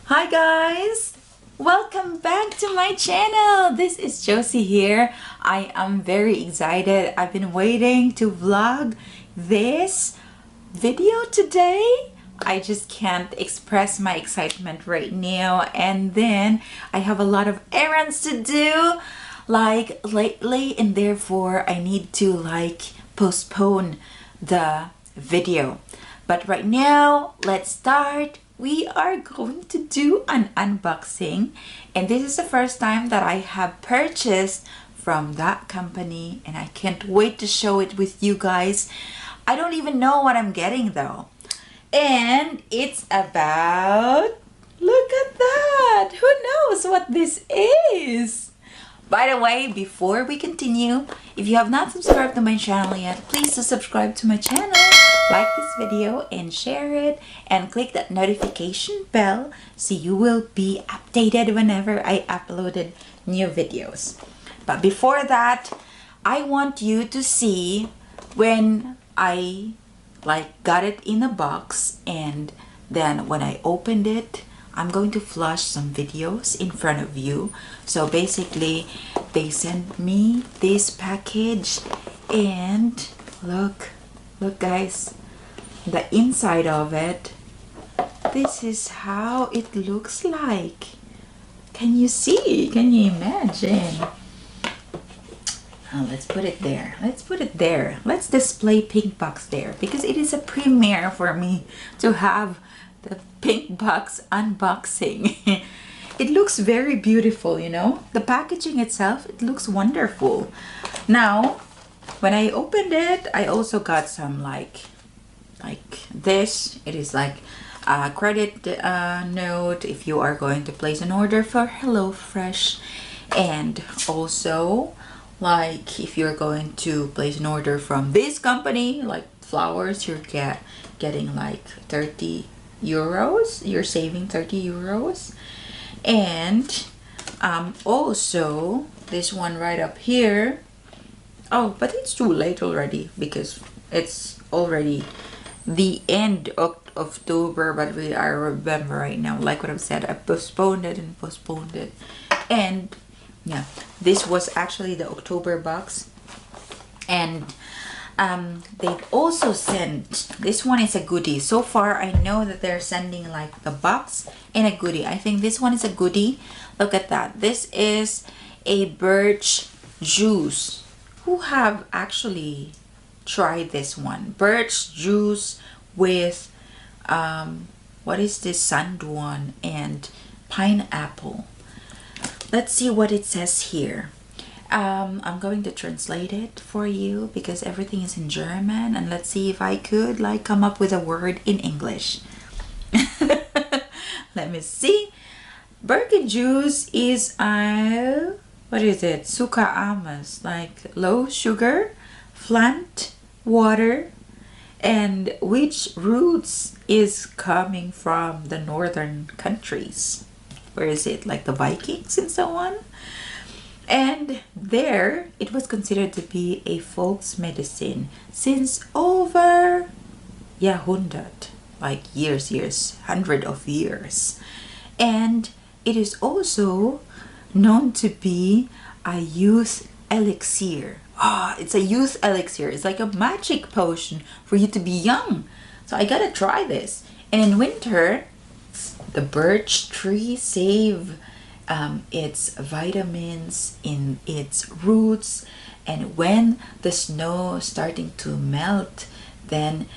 Hi guys! Welcome back to my channel! This is Jocy here. I am very excited. I've been waiting to vlog this video today. I just can't express my excitement right now, and then I have a lot of errands to do like lately, and therefore I need to postpone the video. But right now, let's start. We are going to do an unboxing, and this is the first time that I have purchased from that company, and I can't wait to show it with you guys. I don't even know what I'm getting though. And it's about, look at that! Who knows what this is? By the way, before we continue, if you have not subscribed to my channel yet, please do subscribe to my channel, like this video and share it, and click that notification bell so you will be updated whenever I uploaded new videos. But before that, I want you to see when I got it in a box, and then when I opened it, I'm going to flash some videos in front of you. So basically, they sent me this package, and look guys, the inside of it. This is how it looks like. Can you see? Can you imagine? Oh, let's put it there. Let's put it there. Let's display pink box there, because it is a premiere for me to have the pink box unboxing. It looks very beautiful, you know. The packaging itself, it looks wonderful. Now, when I opened it, I also got some like this. It is like a credit note if you are going to place an order for HelloFresh, and also like if you're going to place an order from this company, like flowers, you're getting like 30 euros. You're saving 30 euros. And also this one right up here. Oh, but it's too late already because it's already the end of October, but I remember right now, like what I've said, I postponed it and postponed it. And yeah, this was actually the October box. And they've also sent, this one is a goodie. So far I know that they're sending like the box and a goodie. I think this one is a goodie. Look at that. This is a birch juice. Who have actually tried this one? Birch juice with what is this, sandwan and pineapple. Let's see what it says here. I'm going to translate it for you because everything is in German, and let's see if I could like come up with a word in English. Let me see. Birkin juice is what is it? Suka amas, like low sugar, plant water, and which roots is coming from the northern countries. Where is it? Like the Vikings and so on. And there, it was considered to be a folks medicine since over, yeah, 100, like years, hundred of years. And it is also known to be a youth elixir. It's a youth elixir. It's like a magic potion for you to be young. So I gotta try this. And in winter, the birch tree save its vitamins in its roots, and when the snow starting to melt, then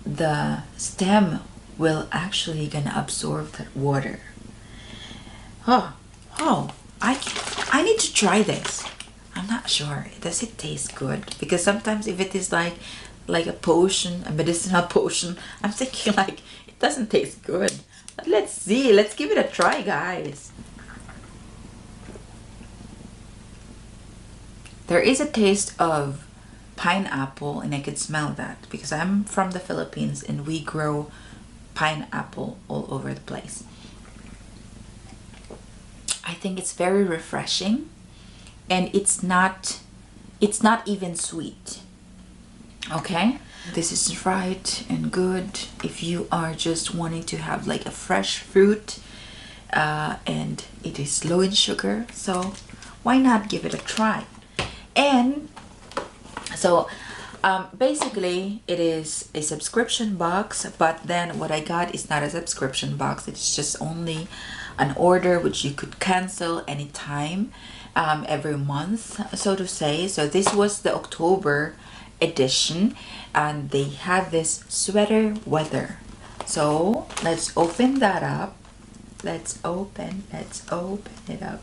the stem will actually gonna absorb that water. I need to try this. I'm not sure. Does it taste good? Because sometimes if it is like a potion, a medicinal potion, I'm thinking like it doesn't taste good. But let's see. Let's give it a try, guys. There is a taste of pineapple, and I can smell that because I'm from the Philippines and we grow pineapple all over the place. I think it's very refreshing, and it's not even sweet. Okay, this is right and good if you are just wanting to have like a fresh fruit and it is low in sugar, so why not give it a try? And so basically it is a subscription box, but then what I got is not a subscription box. It's just only an order which you could cancel anytime, every month, so to say. So this was the October edition, and they had this sweater weather. So let's open that up. Let's open it up.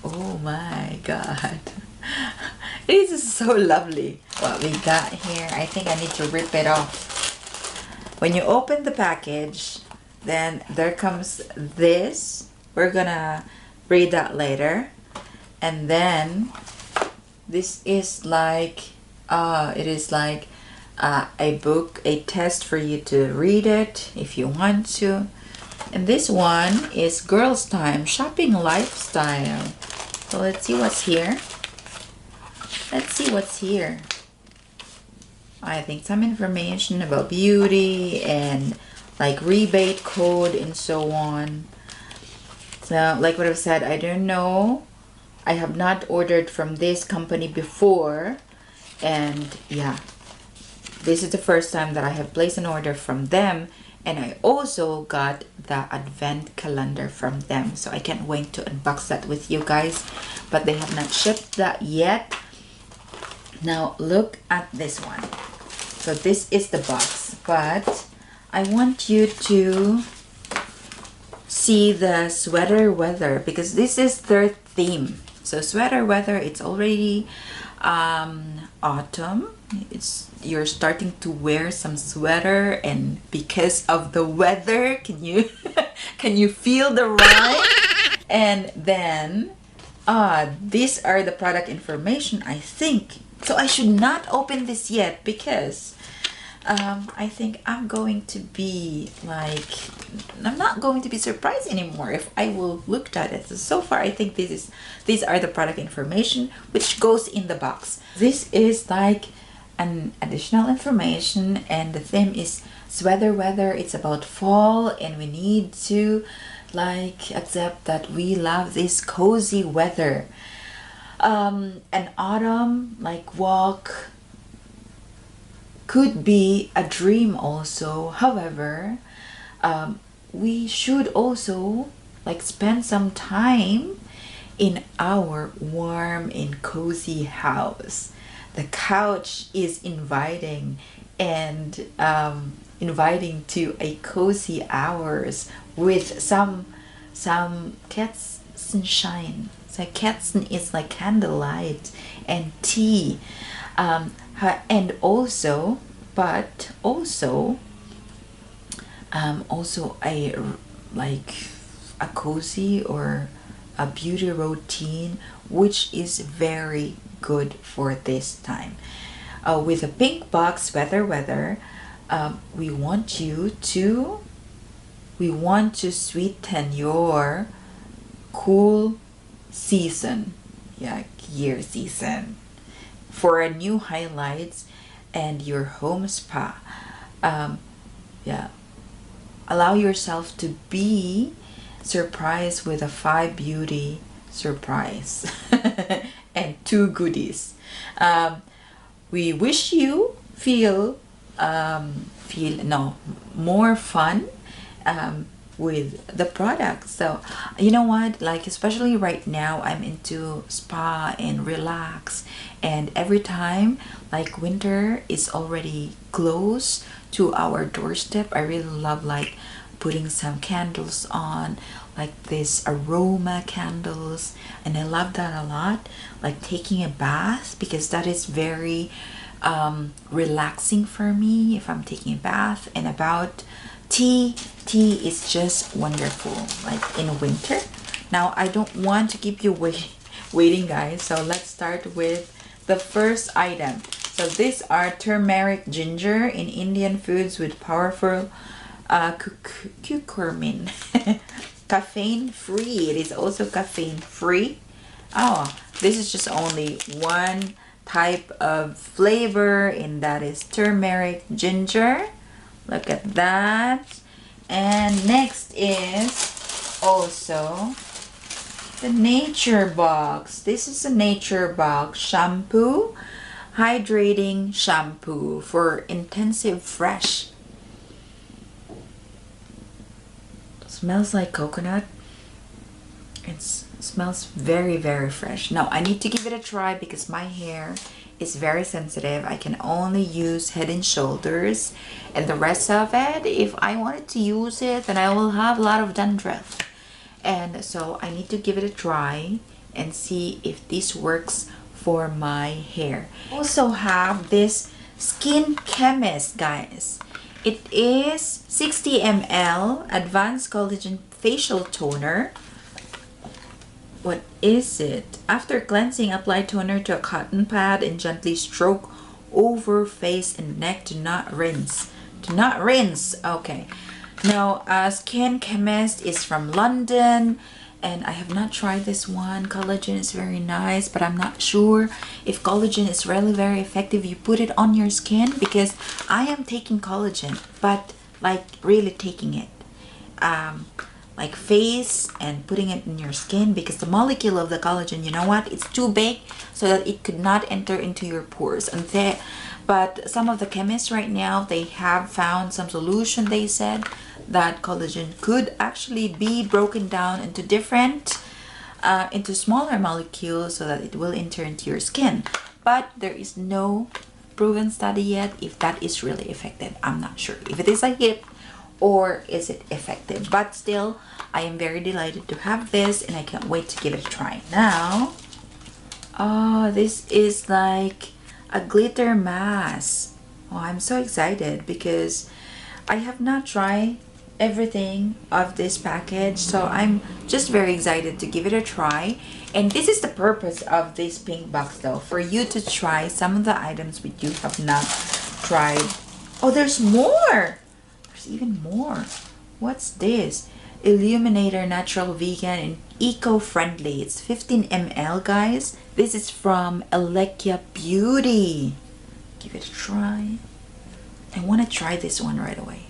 Oh my god. It is so lovely what we got here. I think I need to rip it off. When you open the package, then there comes this. We're gonna read that later. And then this is like it is like a book, a test for you to read it if you want to. And this one is Girls Time Shopping Lifestyle. So let's see what's here. Let's see what's here. I think some information about beauty and like rebate code and so on. So like what I've said, I don't know. I have not ordered from this company before. And yeah, this is the first time that I have placed an order from them. And I also got the advent calendar from them, so I can't wait to unbox that with you guys, but they have not shipped that yet. Now look at this one. So this is the box, but I want you to see the sweater weather, because this is their theme. So sweater weather, it's already autumn. You're starting to wear some sweater, and because of the weather, can you can you feel the rhyme? And then these are the product information, I think. So I should not open this yet, because I think I'm going to be like, I'm not going to be surprised anymore if I will look at it. So far I think these are the product information which goes in the box. This is like an additional information, and the theme is sweater weather. It's about fall, and we need to like accept that we love this cozy weather. An autumn like walk could be a dream also. However, we should also like spend some time in our warm and cozy house. The couch is inviting, and inviting to a cozy hours with some Kerzenschein. So Kerzen is like candlelight and tea, and also, but also a like a cozy or a beauty routine, which is very good for this time. With a pink box sweater weather, we want to sweeten your cool season, yeah, year season, for a new highlights and your home spa. Yeah, allow yourself to be surprised with a 5 beauty surprise and 2 goodies. We wish you feel more fun with the product. So you know what, like especially right now I'm into spa and relax, and every time like winter is already close to our doorstep, I really love like putting some candles on, like this aroma candles, and I love that a lot. Like taking a bath, because that is very relaxing for me if I'm taking a bath. And about tea is just wonderful like in winter. Now I don't want to keep you waiting guys, so let's start with the first item. So these are turmeric ginger in Indian foods with powerful curcumin. Caffeine free. It is also caffeine free. Oh, this is just only one type of flavor, and that is turmeric ginger. Look at that. And next is also the Nature Box. This is a Nature Box shampoo, hydrating shampoo for intensive fresh. Smells like coconut. It smells very, very fresh. Now I need to give it a try because my hair is very sensitive. I can only use Head and Shoulders, and the rest of it, if I wanted to use it, then I will have a lot of dandruff. And so I need to give it a try and see if this works for my hair. I also have this Skin Chemist, guys. It is 60 ml Advanced Collagen Facial Toner. What is it? After cleansing, apply toner to a cotton pad and gently stroke over face and neck. Do not rinse. Do not rinse. Okay. Now, Skin Chemist is from London, and I have not tried this one. Collagen is very nice, but I'm not sure if collagen is really very effective. You put it on your skin, because I am taking collagen, but like really taking it. Like face and putting it in your skin, because the molecule of the collagen, you know what, it's too big so that it could not enter into your pores. And but some of the chemists right now, they have found some solution. They said that collagen could actually be broken down into different into smaller molecules so that it will enter into your skin, but there is no proven study yet if that is really effective. I'm not sure if it is a hit or is it effective, but still I am very delighted to have this, and I can't wait to give it a try. Now, oh, this is like a glitter mask. Oh, I'm so excited because I have not tried everything of this package, so I'm just very excited to give it a try. And this is the purpose of this pink box though, for you to try some of the items which you have not tried. Oh, there's more. There's even more. What's this? Illuminator Natural Vegan and Eco-Friendly. It's 15 ml, guys. This is from Elikya Beauty. Give it a try. I want to try this one right away.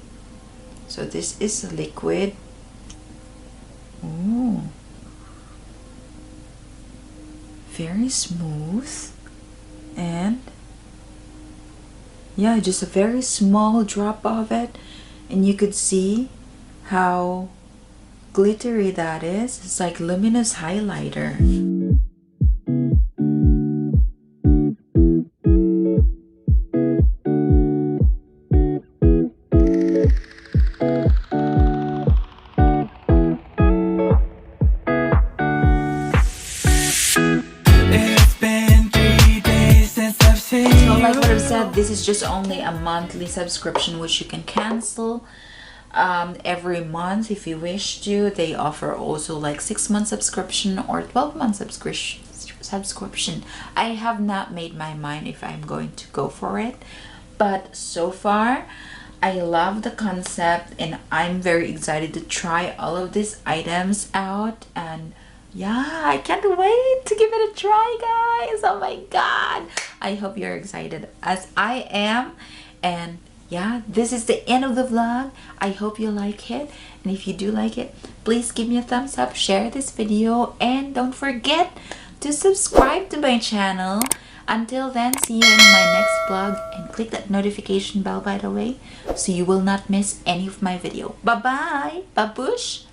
So this is a liquid. Ooh. Very smooth. And yeah, just a very small drop of it, and you could see how glittery that is. It's like luminous highlighter. This is just only a monthly subscription which you can cancel every month if you wish to. They offer also like 6-month subscription or 12-month subscription. I have not made my mind if I'm going to go for it, but so far I love the concept, and I'm very excited to try all of these items out. And yeah, I can't wait to give it a try, guys. Oh my god, I hope you're excited as I am. And yeah, this is the end of the vlog. I hope you like it, and if you do like it, please give me a thumbs up, share this video, and don't forget to subscribe to my channel. Until then, see you in my next vlog, and click that notification bell, by the way, so you will not miss any of my video. Bye bye, babush.